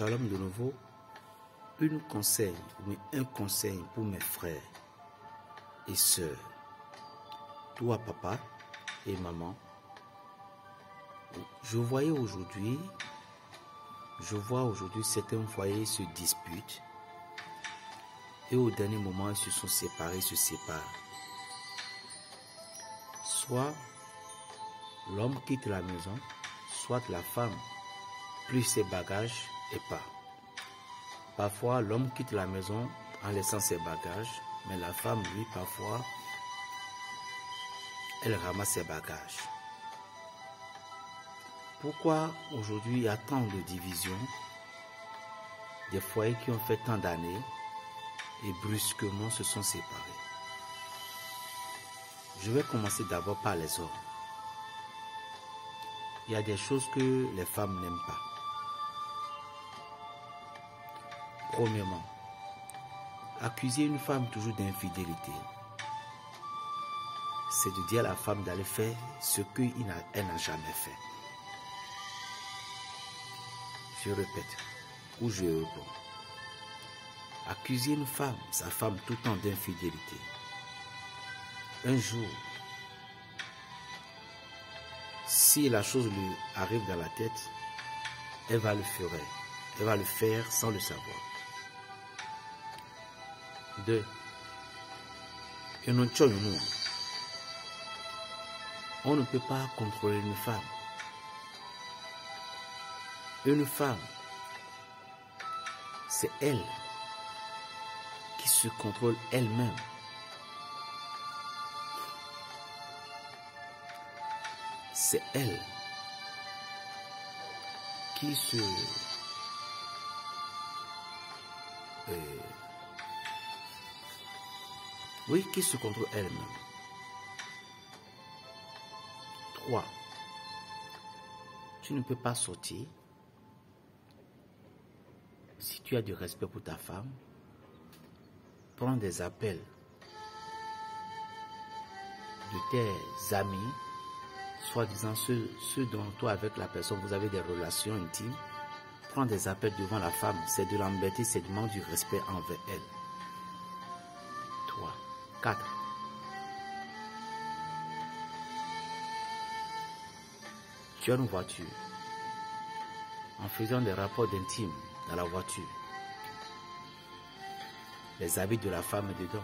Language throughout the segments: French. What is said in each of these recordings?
Shalom de nouveau. Un conseil pour mes frères et sœurs. Toi, papa et maman. Je vois aujourd'hui certains foyers se disputent et au dernier moment ils se sont séparés, ils se séparent. Soit l'homme quitte la maison, soit la femme plie ses bagages et part. Parfois l'homme quitte la maison en laissant ses bagages, mais la femme, lui, parfois, elle ramasse ses bagages. Pourquoi aujourd'hui il y a tant de divisions, des foyers qui ont fait tant d'années et brusquement se sont séparés? Je vais commencer d'abord par les hommes. Il y a des choses que les femmes n'aiment pas. Premièrement, accuser une femme toujours d'infidélité, c'est de dire à la femme d'aller faire ce qu'elle n'a jamais fait. Je répète, ou je réponds. Accuser une femme, sa femme, tout le temps d'infidélité. Un jour, si la chose lui arrive dans la tête, elle va le faire. Elle va le faire sans le savoir. 2. On ne peut pas contrôler une femme. Une femme, c'est elle qui se contrôle elle-même. C'est elle qui se contrôle elle-même. 3. Tu ne peux pas sortir. Si tu as du respect pour ta femme, prends des appels de tes amis, soi-disant ceux dont toi avec la personne vous avez des relations intimes. Prends des appels devant la femme, c'est de l'embêter, c'est du manque du respect envers elle. 3. 4. Tu as une voiture. En faisant des rapports d'intime dans la voiture, les habits de la femme dedans.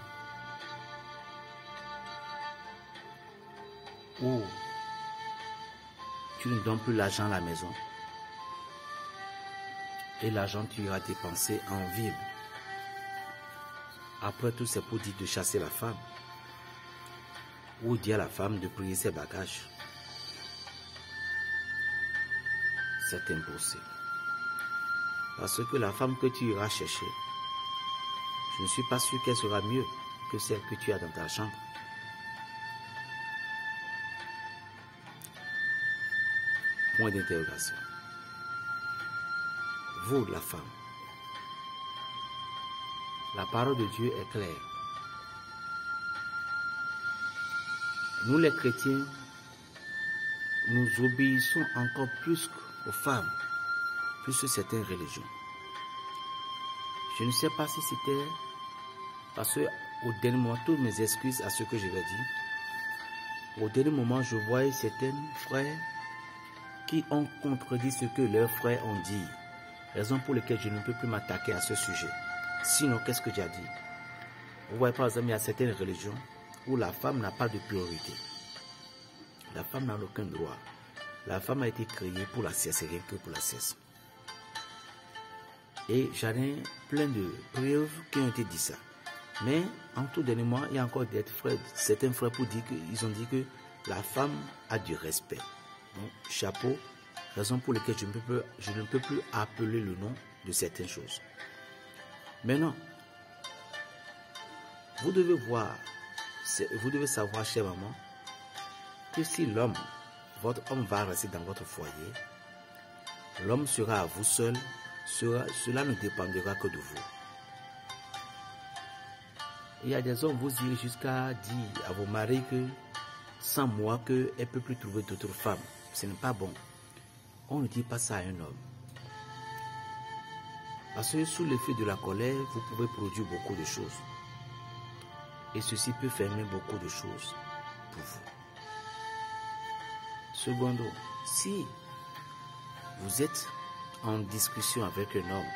Ou tu ne donnes plus l'argent à la maison. Et l'argent tu iras dépenser en ville. Après tout, c'est pour dire de chasser la femme. Ou dire à la femme de plier ses bagages. C'est impossible. Parce que la femme que tu iras chercher, je ne suis pas sûr qu'elle sera mieux que celle que tu as dans ta chambre. Point d'interrogation. Vous, la femme, la parole de Dieu est claire. Nous, les chrétiens, nous obéissons encore plus aux femmes, plus que certaines religions. Je ne sais pas si c'était parce que au dernier moment, toutes mes excuses à ce que je vais dire, au dernier moment, je voyais certains frères qui ont contredit ce que leurs frères ont dit. Raison pour laquelle je ne peux plus m'attaquer à ce sujet. Sinon, qu'est-ce que j'ai dit? Vous voyez, par exemple, il y a certaines religions où la femme n'a pas de priorité. La femme n'a aucun droit. La femme a été créée pour la cesse et rien que pour la cesse. Et j'en ai plein de preuves qui ont été dit ça. Mais en tout dernier mois, il y a encore certains frères pour dire qu'ils ont dit que la femme a du respect. Donc, chapeau, raison pour laquelle je ne peux plus appeler le nom de certaines choses. Maintenant, vous devez savoir, chère maman, que si votre homme va rester dans votre foyer, l'homme sera à vous seul, cela ne dépendra que de vous. Il y a des hommes, vous irez jusqu'à dire à vos maris que sans moi, qu'elle ne peut plus trouver d'autres femmes. Ce n'est pas bon. On ne dit pas ça à un homme. Parce que sous l'effet de la colère, vous pouvez produire beaucoup de choses. Et ceci peut fermer beaucoup de choses pour vous. Secondo, si vous êtes en discussion avec un homme,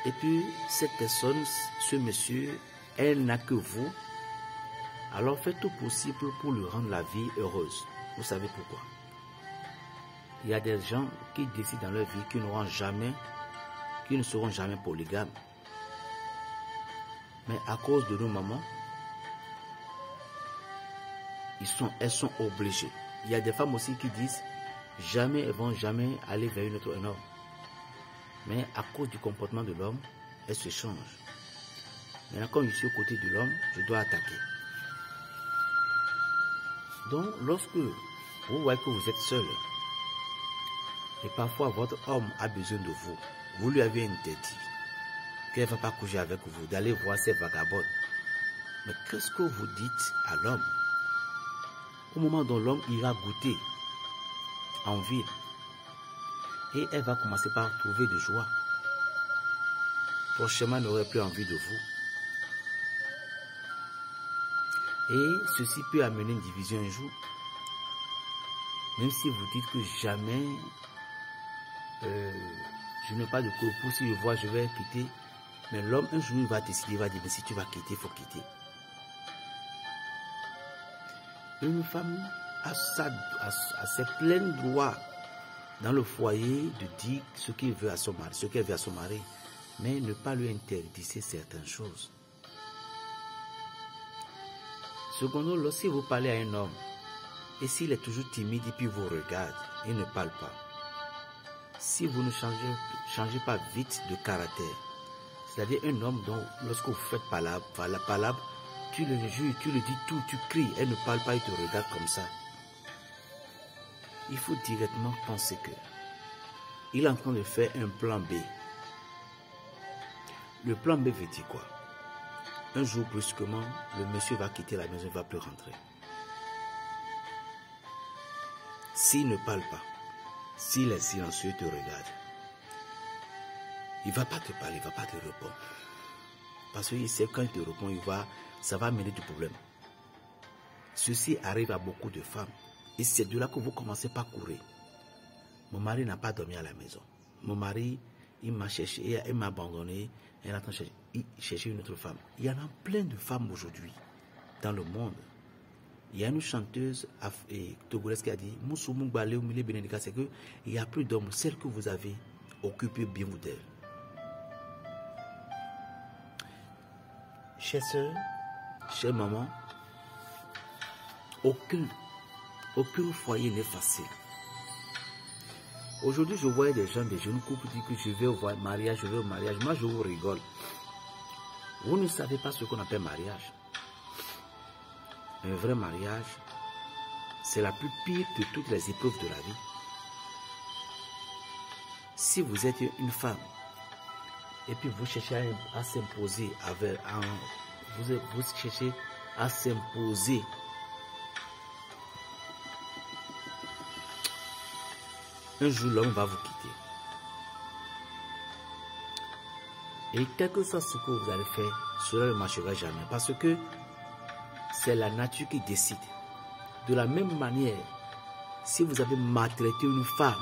et puis cette personne, ce monsieur, elle n'a que vous, alors faites tout possible pour lui rendre la vie heureuse. Vous savez pourquoi? Il y a des gens qui décident dans leur vie qu'ils ne seront jamais polygames. Mais à cause de nos mamans, elles sont obligées. Il y a des femmes aussi qui disent jamais, elles vont jamais aller vers un homme. Mais à cause du comportement de l'homme, elles se changent. Maintenant, quand je suis aux côtés de l'homme, je dois attaquer. Donc, lorsque vous voyez que vous êtes seul, et parfois votre homme a besoin de vous, vous lui avez interdit qu'elle ne va pas coucher avec vous, d'aller voir ces vagabondes. Mais qu'est-ce que vous dites à l'homme? Au moment dont l'homme ira goûter en ville, et elle va commencer par trouver de joie. Prochainement, elle n'aurait plus envie de vous. Et ceci peut amener une division un jour. Même si vous dites que jamais, je n'ai pas de corps, si je vois, je vais quitter. Mais l'homme, un jour, il va décider, il va dire, mais si tu vas quitter, il faut quitter. Une femme a ses pleins droits dans le foyer de dire ce qu'elle veut à son mari, mais ne pas lui interdire certaines choses. Cependant, lorsque vous parlez à un homme, et s'il est toujours timide et puis vous regarde, il ne parle pas. Si vous ne changez pas vite de caractère, c'est-à-dire un homme dont lorsque vous faites palabre, tu le jures, tu le dis tout, tu cries, elle ne parle pas, il te regarde comme ça. Il faut directement penser que il est en train de faire un plan B. Le plan B veut dire quoi? Un jour, brusquement, le monsieur va quitter la maison, il ne va plus rentrer. S'il ne parle pas, s'il est silencieux, te regarde, il ne va pas te parler, il ne va pas te répondre. Parce qu'il sait que quand il te répond, ça va amener du problème. Ceci arrive à beaucoup de femmes. Et c'est de là que vous commencez par courir. Mon mari n'a pas dormi à la maison. Mon mari, il m'a cherché, il m'a abandonné. Il est en train de chercher une autre femme. Il y en a plein de femmes aujourd'hui dans le monde. Il y a une chanteuse togolaise qui a dit c'est qu'il n'y a plus d'hommes. Celle que vous avez, occupez bien vous d'elle. Chère soeur, chère maman, aucun foyer n'est facile. Aujourd'hui, je vois des gens, des jeunes couples qui disent que je vais au mariage, je vais au mariage. Moi, je vous rigole. Vous ne savez pas ce qu'on appelle mariage. Un vrai mariage, c'est la plus pire de toutes les épreuves de la vie. Si vous êtes une femme, et puis vous cherchez à s'imposer, vous cherchez à s'imposer, un jour l'homme va vous quitter. Et quel que soit ce que vous allez faire, cela ne marchera jamais. Parce que c'est la nature qui décide. De la même manière, si vous avez maltraité une femme,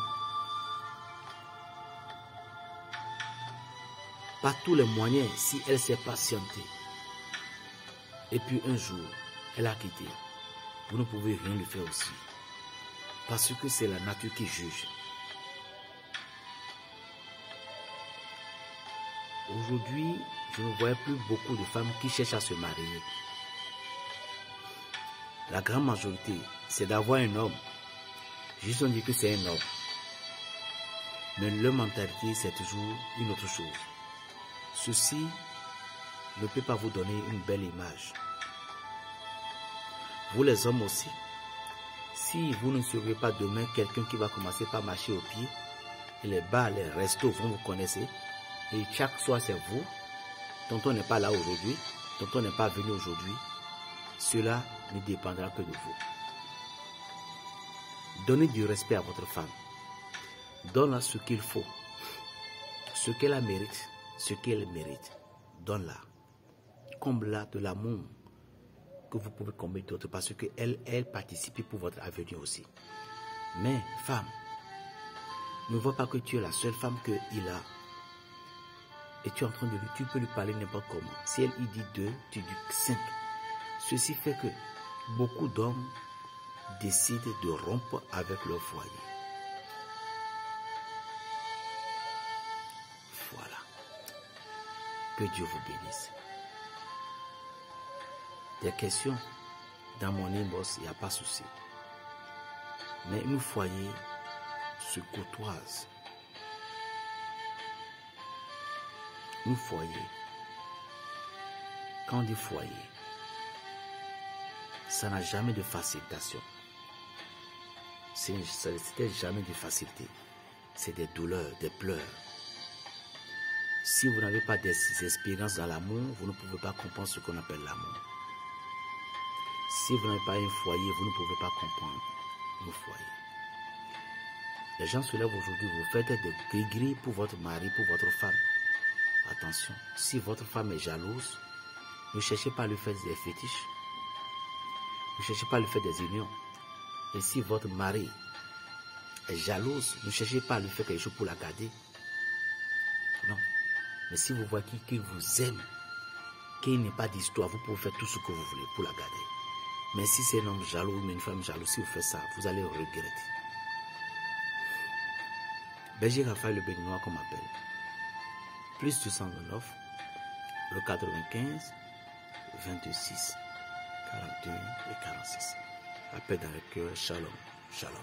par tous les moyens, si elle s'est patientée, et puis un jour, elle a quitté, vous ne pouvez rien lui faire aussi. Parce que c'est la nature qui juge. Aujourd'hui, je ne vois plus beaucoup de femmes qui cherchent à se marier. La grande majorité, c'est d'avoir un homme. Juste on dit que c'est un homme. Mais leur mentalité, c'est toujours une autre chose. Ceci ne peut pas vous donner une belle image. Vous les hommes aussi, si vous ne serez pas demain quelqu'un qui va commencer par marcher au pied, et les bars, les restos vont vous connaître, et chaque soir c'est vous, tonton n'est pas là aujourd'hui, tonton n'est pas venu aujourd'hui, cela ne dépendra que de vous. Donnez du respect à votre femme. Donne-la ce qu'il faut. ce qu'elle mérite, ce qu'elle mérite, donne-la. Comble-la de l'amour que vous pouvez combler d'autres parce qu'elle participe pour votre avenir aussi. Mais, femme, ne vois pas que tu es la seule femme qu'il a. Et tu es en train de lui, tu peux lui parler n'importe comment. Si elle lui dit 2, tu dis 5. Ceci fait que beaucoup d'hommes décident de rompre avec leur foyer. Voilà. Que Dieu vous bénisse. Des questions dans mon inbox, il n'y a pas de souci. Mais un foyer se côtoise. Un foyer, quand on dit foyer, ça n'a jamais de facilitation. C'était jamais de facilité. C'est des douleurs, des pleurs. Si vous n'avez pas des expériences dans l'amour, vous ne pouvez pas comprendre ce qu'on appelle l'amour. Si vous n'avez pas un foyer, vous ne pouvez pas comprendre un foyer. Les gens se lèvent aujourd'hui, vous faites des gris-gris pour votre mari, pour votre femme. Attention, si votre femme est jalouse, ne cherchez pas à lui faire des fétiches. Ne cherchez pas à lui faire des unions. Et si votre mari est jalouse, ne cherchez pas à lui faire quelque chose pour la garder. Non. Mais si vous voyez qu'il vous aime, qu'il n'y a pas d'histoire, vous pouvez faire tout ce que vous voulez pour la garder. Mais si c'est un homme jaloux ou une femme jalouse, si vous faites ça, vous allez regretter. Berger Raphaël le Béninois qu'on m'appelle. Plus 229, le 95, 26, 42 et 46. Appel dans le cœur, shalom, shalom.